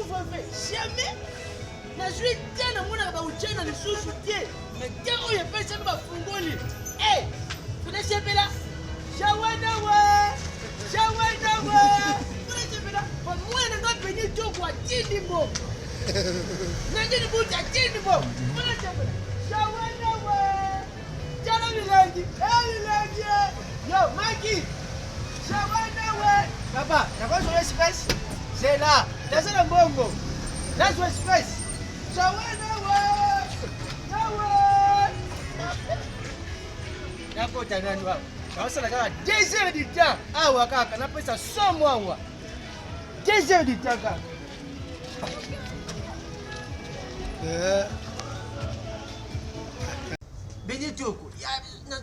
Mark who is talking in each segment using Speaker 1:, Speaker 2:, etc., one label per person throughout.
Speaker 1: couvre-feu. Jamais. Na joué bien à mon abaoutien dans les sous-soutiens. Mais quand on y a fait ça, on va fungoli. Eh, vous n'êtes pas là. Shawanawa. Shawanawa. Vous n'êtes pas là. Pour moi, on a béni tout quoi. Tindimo. N'engene bouta Tindimo. Vous n'êtes pas là. Shawanawa. Shawanawa. Shawanawa. Yo, Maggie. Shawanawa. Papa, t'as quoi sur l'express? C'est là. T'as ça dans le bongo. That's what express. Shawanawa. Shawanawa. Yako tanani wao. Kawasa la 2 heures du temps. Awa kaka, na pesa 100 mois wa. 2 heures du temps kaka. Benitoko.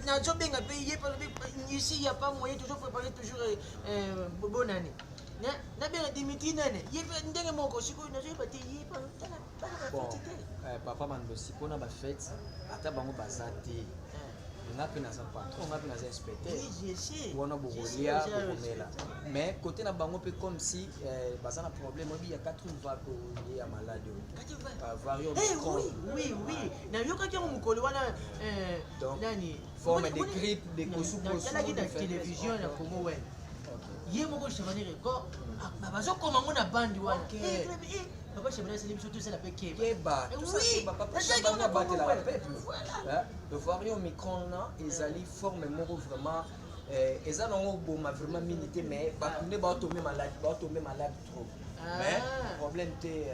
Speaker 1: Na jobenga payé par ici il y a pas moyen toujours préparer toujours bonne année. Na bien Dimitri nene. Yé ndenge moko siko na joba te yé pa
Speaker 2: bon papa mandosi pona ba fête ata bango bazate. On a pris dans un patron, on a pris dans un inspecteur.
Speaker 1: Oui, je sais.
Speaker 2: On a beaucoup là. Mais côté na bango peut comme si bazan a problème, il y a 4 vagues liées à maladie. Variant.
Speaker 1: Oui. Na yoka ki mo mukolo wana nani
Speaker 2: forme de grippe, de kosuko.
Speaker 1: Na la télévision na Congo ouais. Yé moko chevaler record. Bazo koma ngona bandi wana. Papa chevaler c'est l'émission tout ça la peke.
Speaker 2: Keba. Oui. Papa chevaler na battre la peuple. Voilà. Le variant micron là, ils allaient former moko vraiment ils ont bon vraiment minité mais ne ba tomber malade trop. Mais problème c'est